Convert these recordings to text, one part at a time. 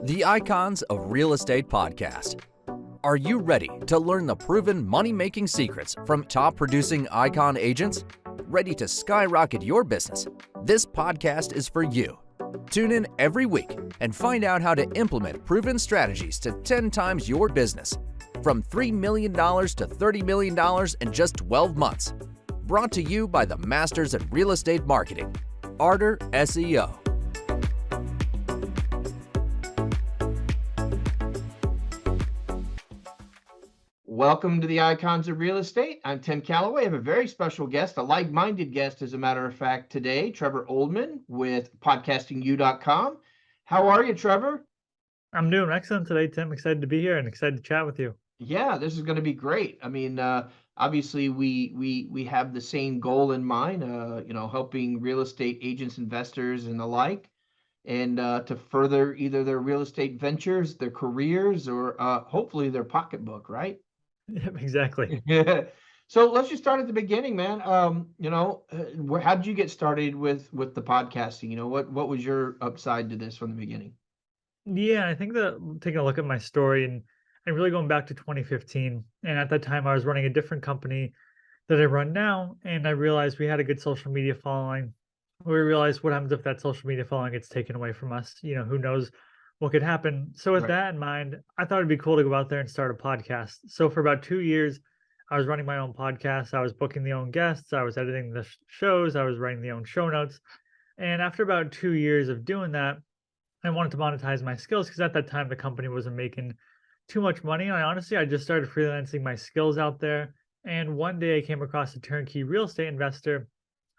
The Icons of Real Estate Podcast. Are you ready to learn the proven money-making secrets from top-producing Icon agents? Ready to skyrocket your business? This podcast is for you. Tune in every week and find out how to implement proven strategies to 10 times your business. From $3 million to $30 million in just 12 months. Brought to you by the Masters at Real Estate Marketing, Arter SEO. Welcome to the Icons of Real Estate. I'm Tim Calloway. I have a very special guest, a like-minded guest, as a matter of fact, today, Trevor Oldham with podcastingu.com. How are you, Trevor? I'm doing excellent today, Tim. Excited to be here and excited to chat with you. Yeah, this is going to be great. I mean, obviously, we have the same goal in mind, helping real estate agents, investors, and the like, and to further either their real estate ventures, their careers, or hopefully their pocketbook, right? Yep, exactly. So let's just start at the beginning, man. How did you get started with the podcasting? What was your upside to this from the beginning? Yeah, I think that taking a look at my story and really going back to 2015, and at that time I was running a different company that I run now, and I realized we had a good social media following. We realized what happens if that social media following gets taken away from us. Who knows what could happen. So with that in mind, I thought it'd be cool to go out there and start a podcast. So for about 2 years, I was running my own podcast. I was booking the own guests. I was editing the shows. I was writing the own show notes. And after about 2 years of doing that, I wanted to monetize my skills because at that time the company wasn't making too much money. And I just started freelancing my skills out there. And one day I came across a turnkey real estate investor,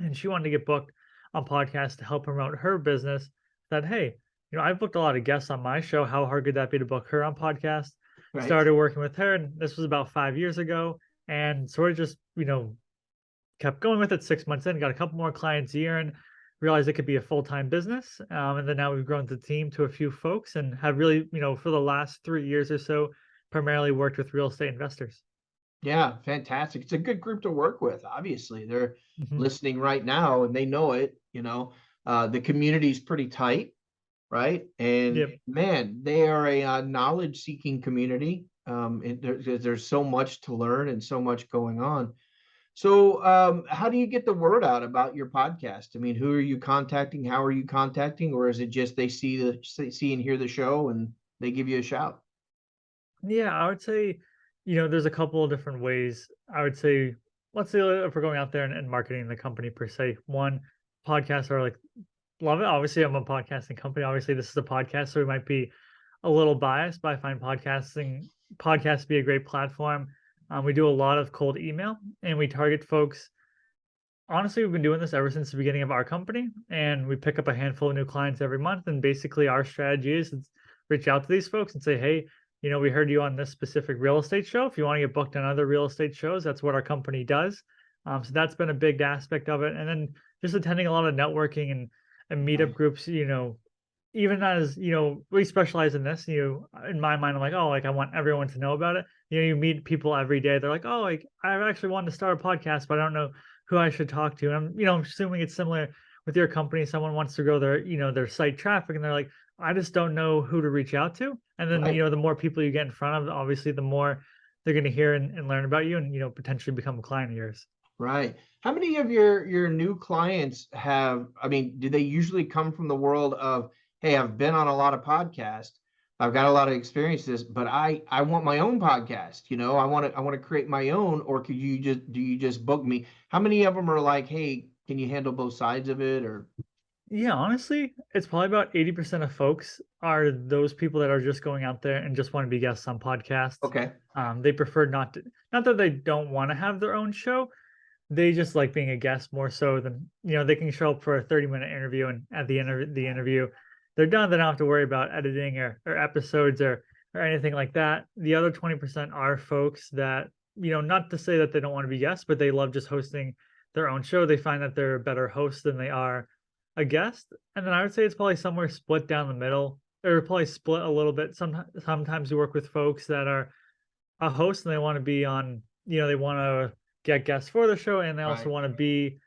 and she wanted to get booked on podcasts to help promote her business. That, hey, I've booked a lot of guests on my show. How hard could that be to book her on podcast? Right. Started working with her, and this was about 5 years ago. And sort of just, kept going with it. 6 months in, got a couple more clients a year, and realized it could be a full-time business. And then now we've grown the team to a few folks and have really, for the last 3 years or so, primarily worked with real estate investors. Yeah, fantastic. It's a good group to work with. Obviously, they're listening right now and they know it. The community is pretty tight. Right. And man, they are a knowledge-seeking community. There's so much to learn and so much going on. So how do you get the word out about your podcast? I mean, who are you contacting? How are you contacting? Or is it just they see and hear the show and they give you a shout? Yeah, I would say, there's a couple of different ways. I would say, let's say if we're going out there and marketing the company per se, one, podcasts are like, love it. Obviously, I'm a podcasting company. Obviously, this is a podcast, so we might be a little biased, but I find podcasts to be a great platform. We do a lot of cold email, and we target folks. Honestly, we've been doing this ever since the beginning of our company, and we pick up a handful of new clients every month. And basically, our strategy is reach out to these folks and say, hey, we heard you on this specific real estate show. If you want to get booked on other real estate shows, that's what our company does. So that's been a big aspect of it. And then just attending a lot of networking and meetup groups, even as, we specialize in this, in my mind, I'm like, oh, I want everyone to know about it. You meet people every day. They're like, oh, I actually wanted to start a podcast, but I don't know who I should talk to. And I'm assuming it's similar with your company. Someone wants to grow their site traffic and they're like, I just don't know who to reach out to. And then, the more people you get in front of, obviously, the more they're going to hear and learn about you and, potentially become a client of yours. Right. How many of your new clients do they usually come from the world of, hey, I've been on a lot of podcasts, I've got a lot of experiences, but I want my own podcast, I want to create my own, or do you just book me? How many of them are like, hey, can you handle both sides of it? Or yeah, honestly, it's probably about 80% of folks are those people that are just going out there and just want to be guests on podcasts. Okay. They prefer not that they don't want to have their own show. They just like being a guest more so than, they can show up for a 30-minute interview, and at the end of the interview, they're done. They don't have to worry about editing or episodes or anything like that. The other 20% are folks that, not to say that they don't want to be guests, but they love just hosting their own show. They find that they're a better host than they are a guest. And then I would say it's probably somewhere split down the middle, or probably split a little bit. Sometimes we work with folks that are a host and they want to be on, they want to get guests for the show, and they also want to be,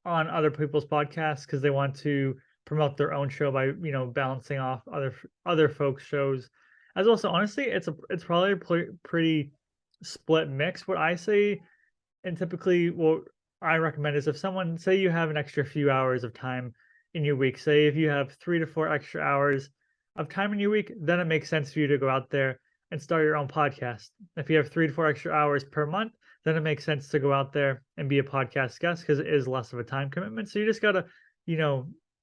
on other people's podcasts because they want to promote their own show by, bouncing off other folks' shows as well. So honestly, it's probably a pretty split mix. What I say, and typically what I recommend is if someone, say you have an extra few hours of time in your week, say if you have 3 to 4 extra hours of time in your week, then it makes sense for you to go out there and start your own podcast. If you have 3 to 4 extra hours per month, then it makes sense to go out there and be a podcast guest because it is less of a time commitment. So you just gotta,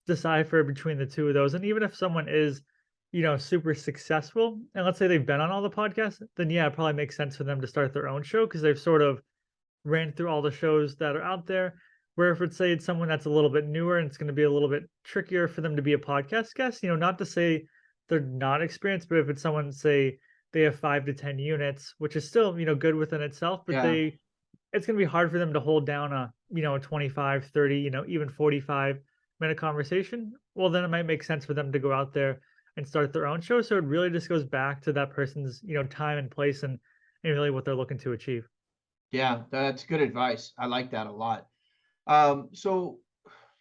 decipher between the two of those. And even if someone is, super successful, and let's say they've been on all the podcasts, then yeah, it probably makes sense for them to start their own show because they've sort of ran through all the shows that are out there. Where if it's someone that's a little bit newer and it's going to be a little bit trickier for them to be a podcast guest, not to say they're not experienced, but if it's someone, say they have 5 to 10 units, which is still, good within itself, but it's going to be hard for them to hold down a, 25, 30, even 45-minute conversation. Well, then it might make sense for them to go out there and start their own show. So it really just goes back to that person's, time and place and really what they're looking to achieve. Yeah, that's good advice. I like that a lot. So,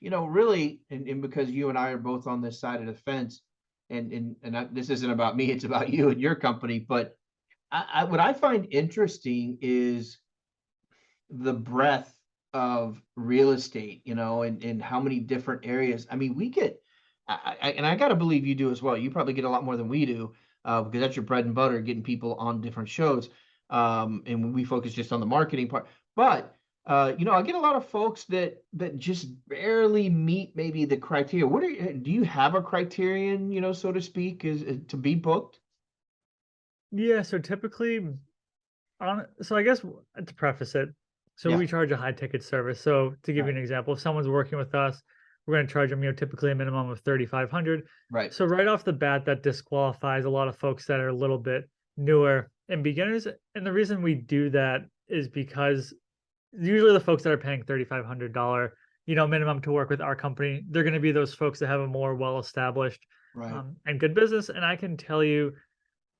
really, and because you and I are both on this side of the fence, this isn't about me, it's about you and your company, but what I find interesting is the breadth of real estate, and how many different areas. I mean, we get, and I got to believe you do as well. You probably get a lot more than we do, because that's your bread and butter, getting people on different shows. And we focus just on the marketing part. But I get a lot of folks that just barely meet maybe the criteria. Do you have a criterion, so to speak, is to be booked? Yeah, so typically so I guess to preface it, so we charge a high ticket service. So to give you an example, if someone's working with us, we're going to charge them, typically a minimum of $3,500. Right. So right off the bat, that disqualifies a lot of folks that are a little bit newer and beginners. And the reason we do that is because usually the folks that are paying $3,500, minimum to work with our company, they're going to be those folks that have a more well-established and good business. And I can tell you,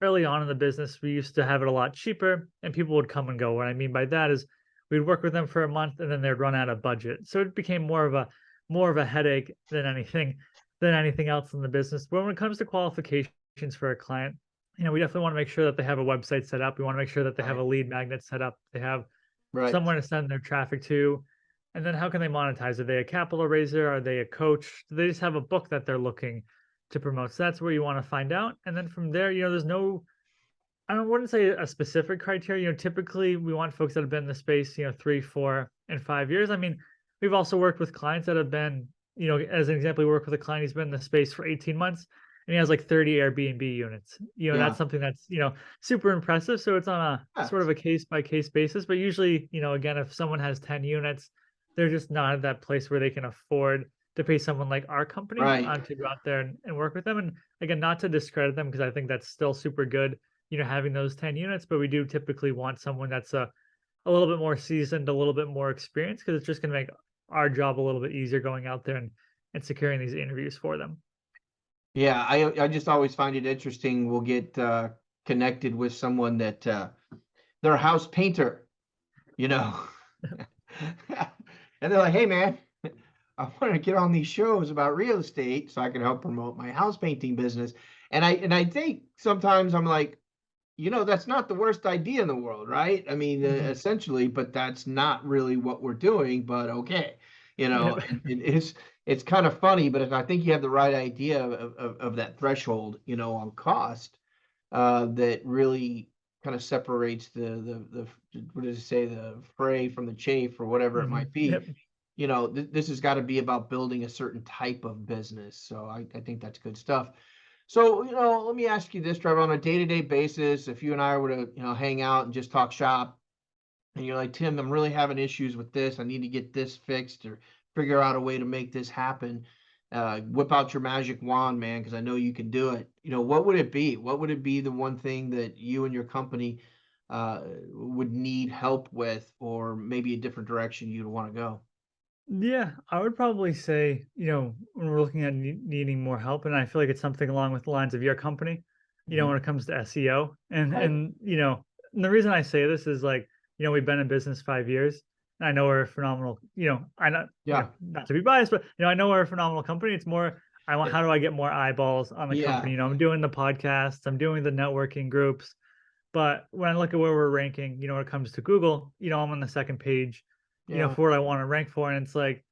early on in the business, we used to have it a lot cheaper and people would come and go. What I mean by that is we'd work with them for a month and then they'd run out of budget. So it became more of a headache than anything else in the business. But when it comes to qualifications for a client, we definitely want to make sure that they have a website set up. We want to make sure that they have a lead magnet set up. They have somewhere to send their traffic to. And then how can they monetize? Are they a capital raiser? Are they a coach? Do they just have a book that they're looking to promote? So that's where you want to find out. And then from there, there's no, wouldn't say a specific criteria. Typically we want folks that have been in the space, 3, 4, and 5 years. I mean, we've also worked with clients that have been, as an example, we work with a client who's been in the space for 18 months and he has like 30 Airbnb units. That's something that's, super impressive. So it's on a sort of a case by case basis. But usually, again, if someone has 10 units, they're just not at that place where they can afford to pay someone like our company to go out there and work with them. And again, not to discredit them, because I think that's still super good, having those 10 units, but we do typically want someone that's a little bit more seasoned, a little bit more experienced, because it's just going to make our job a little bit easier going out there and securing these interviews for them. Yeah, I just always find it interesting. We'll get connected with someone that they're a house painter, and they're like, hey man, I want to get on these shows about real estate so I can help promote my house painting business. And I think sometimes I'm like, that's not the worst idea in the world, right? I mean, essentially, but that's not really what we're doing, but okay. It's kind of funny, but I think you have the right idea of that threshold, on cost, that really kind of separates the what does it say, the fray from the chaff, or whatever it might be. This has got to be about building a certain type of business. So I think that's good stuff. So, let me ask you this, Trevor, on a day-to-day basis, if you and I were to, hang out and just talk shop, and you're like, Tim, I'm really having issues with this. I need to get this fixed or figure out a way to make this happen. Whip out your magic wand, man, because I know you can do it. What would it be? What would it be, the one thing that you and your company would need help with, or maybe a different direction you'd want to go? Yeah, I would probably say, when we're looking at needing more help, and I feel like it's something along with the lines of your company, when it comes to SEO. And the reason I say this is like, we've been in business 5 years. I know we're a phenomenal, not to be biased, but I know we're a phenomenal company. It's more, how do I get more eyeballs on the company? Yeah, You know, I'm doing the podcasts, I'm doing the networking groups, but when I look at where we're ranking, you know, when it comes to Google, you know, I'm on the second page, you know, yeah, for what I want to rank for, and it's like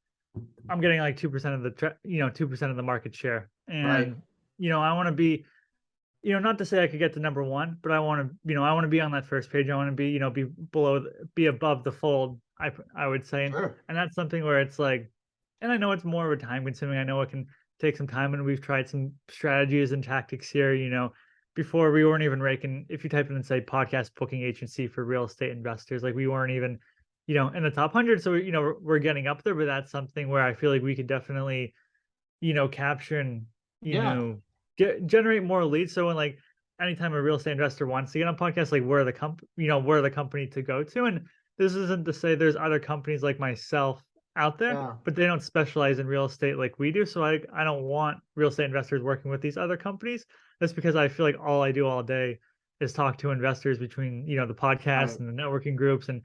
I'm getting like 2% of the 2% of the market share, right. and you know, I want to be, you know, not to say I could get to number one, but I want to, you know, I want to be on that first page. I want to be, you know, be below, be above the fold. I would say, Sure. and that's something where it's like, and I know it's more of a time consuming. I know it can take some time, and we've tried some strategies and tactics here. You know, before we weren't even ranking. If you type in and say podcast booking agency for real estate investors, like we weren't even, you know, in the top 100. So you know, we're getting up there, but that's something where I feel like we could definitely, you know, capture and, you Yeah, know, generate more leads. So when like anytime a real estate investor wants to get on podcast, like where the you know, where the company to go to. And this isn't to say there's other companies like myself out there, yeah, but they don't specialize in real estate like we do. So I don't want real estate investors working with these other companies. That's because I feel like all I do all day is talk to investors between, you know, the podcast right. and the networking groups. And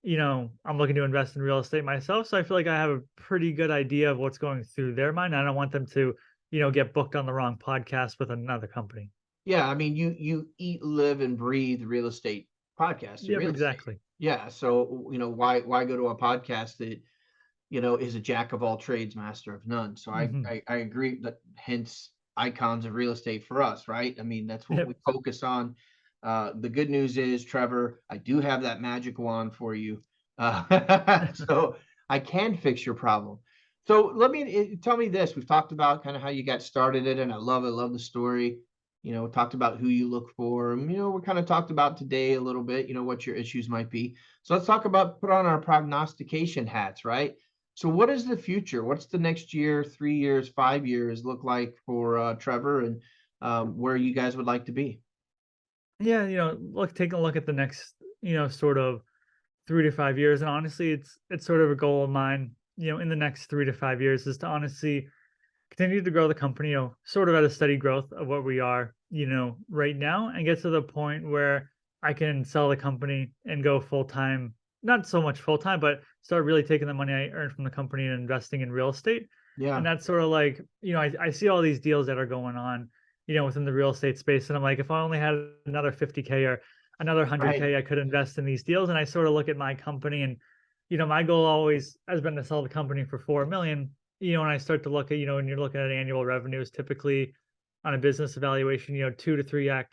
you know, I'm looking to invest in real estate myself. So I feel like I have a pretty good idea of what's going through their mind. I don't want them to, you know, get booked on the wrong podcast with another company. Yeah, I mean, you eat, live, and breathe real estate podcasts and Yep, real estate. exactly. Yeah, so why go to a podcast that is a jack of all trades, master of none? So I Hmm. I, I agree that hence icons of real estate for us, right? I mean, that's what Yep. we focus on. The good news is, Trevor, I do have that magic wand for you, so I can fix your problem. So tell me this. We've talked about kind of how you got started it, and I love the story. Talked about who you look for. And, we kind of talked about today a little bit, what your issues might be. So let's talk about put on our prognostication hats, right? So what is the future? What's the next year, 3 years, 5 years look like for Trevor and where you guys would like to be? Yeah, you know, look, taking a look at the next, you know, sort of 3 to 5 years. And honestly, it's sort of a goal of mine, you know, in the next 3 to 5 years is to honestly continue to grow the company, you know, sort of at a steady growth of what we are, you know, right now, and get to the point where I can sell the company and go full time, not so much full time, but start really taking the money I earn from the company and investing in real estate. And Yeah, that's sort of like, you know, I see all these deals that are going on, you know, within the real estate space. And I'm like, if I only had another 50K or another right. 100K, I could invest in these deals. And I sort of look at my company and, you know, my goal always has been to sell the company for 4 million. You know, when I start to look at, you know, when you're looking at annual revenues, typically on a business evaluation, you know, 2 to 3x,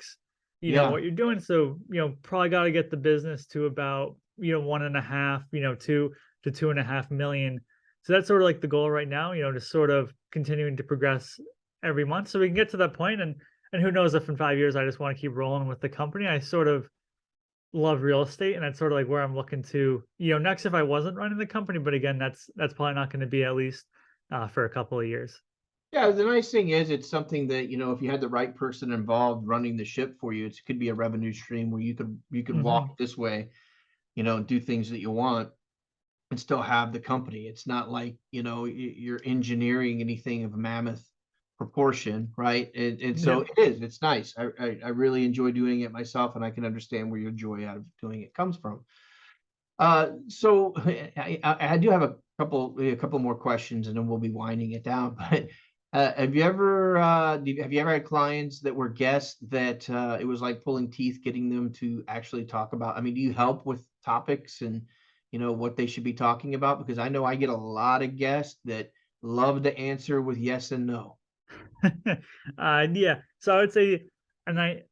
you know, Yeah, what you're doing. So, you know, probably got to get the business to about, you know, 1.5, you know, 2 to 2.5 million. So that's sort of like the goal right now, you know, just sort of continuing to progress every month so we can get to that point. And who knows if in 5 years I just want to keep rolling with the company. I sort of love real estate, and that's sort of like where I'm looking to, you know, next if I wasn't running the company. But again, that's probably not going to be at least for a couple of years. yeah. The nice thing is, it's something that if you had the right person involved running the ship for you, it could be a revenue stream where you could Hmm. walk this way, do things that you want and still have the company. It's not like, you're engineering anything of a mammoth proportion, right? And so Yep. it is, it's nice. I really enjoy doing it myself, and I can understand where your joy out of doing it comes from. So I do have a couple more questions, and then we'll be winding it down. But have you ever had clients that were guests that it was like pulling teeth getting them to actually talk about? I mean, do you help with topics and what they should be talking about? Because I know I get a lot of guests that love to answer with yes and no. Yeah. So I would say, and I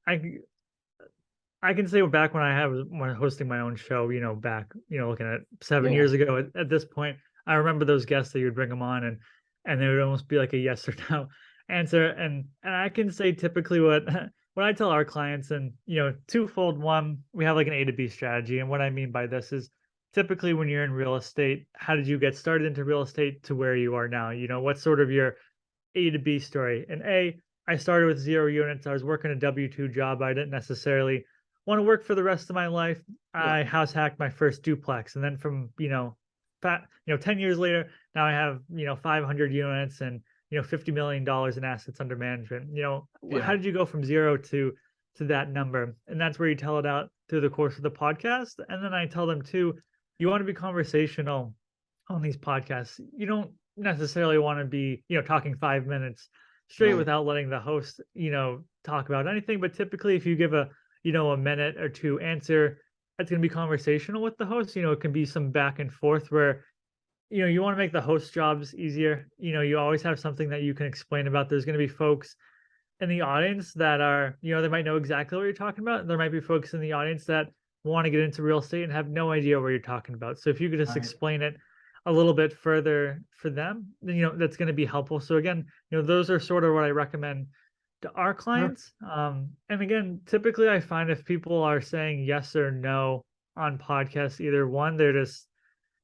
can say back when hosting my own show, you know, back, you know, looking at 7 years Yeah, ago at this point, I remember those guests that you'd bring them on and they would almost be like a yes or no answer. And I can say typically what what I tell our clients and, you know, twofold. One, we have like an A to B strategy. And what I mean by this is typically when you're in real estate, how did you get started into real estate to where you are now? You know, what's sort of your A to B story? And I started with 0 units. I was working a W-2 job. I didn't necessarily want to work for the rest of my life. yeah, I house hacked my first duplex, and then from 10 years later, now I have 500 units and $50 million in assets under management. You know, how yeah, did you go from zero to that number? And that's where you tell it out through the course of the podcast. And then I tell them too, you want to be conversational on these podcasts. You don't necessarily want to be talking 5 minutes straight Right. without letting the host, talk about anything. But typically, if you give a minute or two answer, it's going to be conversational with the host. It can be some back and forth where, you want to make the host jobs easier. You always have something that you can explain about. There's going to be folks in the audience that are, they might know exactly what you're talking about. There might be folks in the audience that want to get into real estate and have no idea what you're talking about. So if you could just Right. explain it a little bit further for them, then that's going to be helpful. So again, those are sort of what I recommend to our Sure. clients. And again, typically I find if people are saying yes or no on podcasts, either one,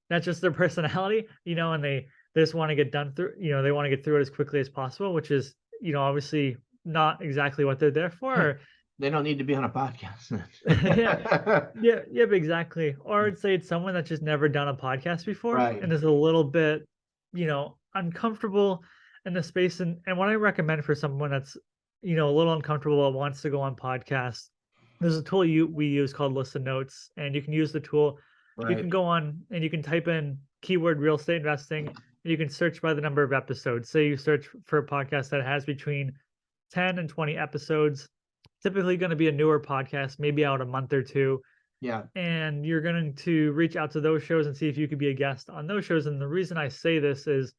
that's just their personality, and they just want to get done through, they want to get through it as quickly as possible, which is, obviously not exactly what they're there for. They don't need to be on a podcast. Yeah, yeah, but exactly. Or I'd say it's someone that's just never done a podcast before Right. and is a little bit, uncomfortable in the space. And what I recommend for someone that's, a little uncomfortable but wants to go on podcasts, there's a tool we use called Listen Notes, and you can use the tool. You Right. can go on and you can type in keyword real estate investing, and you can search by the number of episodes. Say you search for a podcast that has between 10 and 20 episodes, typically going to be a newer podcast, maybe out a month or two. Yeah. And you're going to reach out to those shows and see if you could be a guest on those shows. And the reason I say this is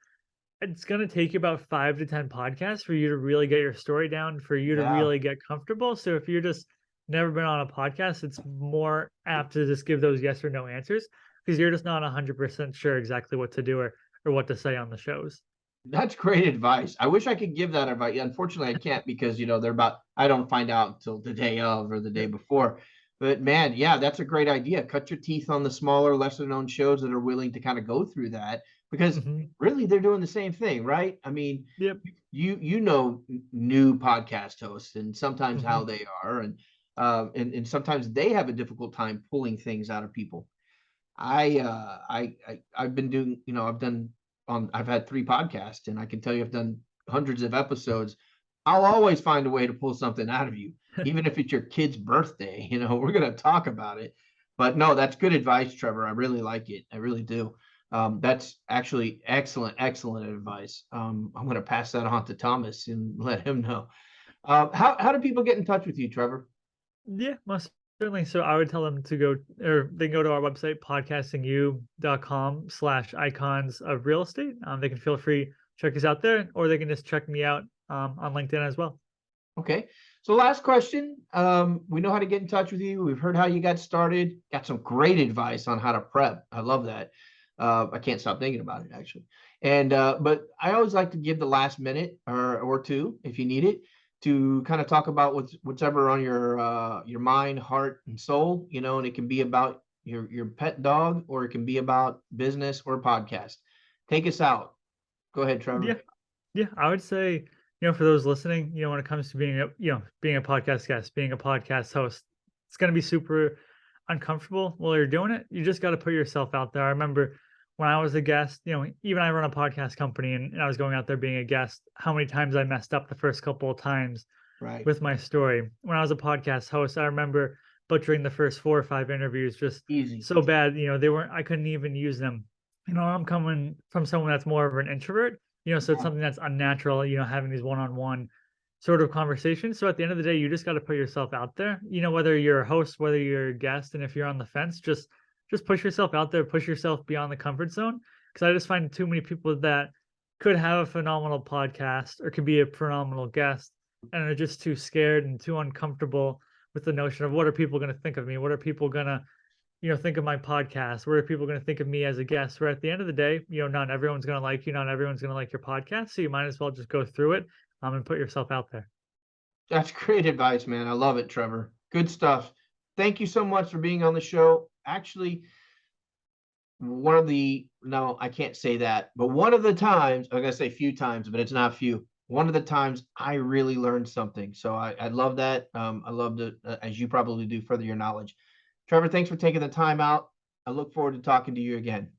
it's going to take you about 5 to 10 podcasts for you to really get your story down, for you to Yeah. really get comfortable. So if you're just never been on a podcast, it's more apt to just give those yes or no answers because you're just not 100% sure exactly what to do or what to say on the shows. That's great advice. I wish I could give that advice. Unfortunately, I can't because I don't find out until the day of or the day Yeah. before. But man, yeah, that's a great idea. Cut your teeth on the smaller, lesser known shows that are willing to kind of go through that because Hmm. really they're doing the same thing, right? I mean, Yep. new podcast hosts and sometimes how Hmm. they are and sometimes they have a difficult time pulling things out of people. I've been doing, I've had 3 podcasts and I can tell you I've done hundreds of episodes. I'll always find a way to pull something out of you, even if it's your kid's birthday, we're going to talk about it. But no, that's good advice, Trevor. I really like it. I really do. That's actually excellent, excellent advice. I'm going to pass that on to Thomas and let him know. How do people get in touch with you, Trevor? Yeah, most certainly. So I would tell them to go, or they can go to our website, podcastingyou.com/icons of real estate. They can feel free to check us out there, or they can just check me out on LinkedIn as well. Okay. So last question. We know how to get in touch with you. We've heard how you got started. Got some great advice on how to prep. I love that. I can't stop thinking about it actually. And but I always like to give the last minute or two, if you need it, to kind of talk about what's ever on your mind, heart, and soul. And it can be about your pet dog, or it can be about business or podcast. Take us out. Go ahead, Yeah, Trevor. yeah. I would say, for those listening, when it comes to being a podcast guest, being a podcast host, it's going to be super uncomfortable while you're doing it. You just got to put yourself out there. I remember when I was a guest, even I run a podcast company and I was going out there being a guest, how many times I messed up the first couple of times Right. with my story. When I was a podcast host, I remember butchering the first 4 or 5 interviews just Easy. so bad, I couldn't even use them. I'm coming from someone that's more of an introvert, so it's something that's unnatural, having these one-on-one sort of conversations. So at the end of the day, you just got to put yourself out there, whether you're a host, whether you're a guest, and if you're on the fence, just push yourself out there, push yourself beyond the comfort zone. Because I just find too many people that could have a phenomenal podcast or could be a phenomenal guest and are just too scared and too uncomfortable with the notion of what are people going to think of me? What are people going to, think of my podcast? What are people going to think of me as a guest? Where at the end of the day, not everyone's going to like you, not everyone's going to like your podcast. So you might as well just go through it and put yourself out there. That's great advice, man. I love it, Trevor. Good stuff. Thank you so much for being on the show. Actually, no, I can't say that, but one of the times, I'm going to say few times, but it's not few. One of the times I really learned something. So I love that. I love to, as you probably do, further your knowledge. Trevor, thanks for taking the time out. I look forward to talking to you again.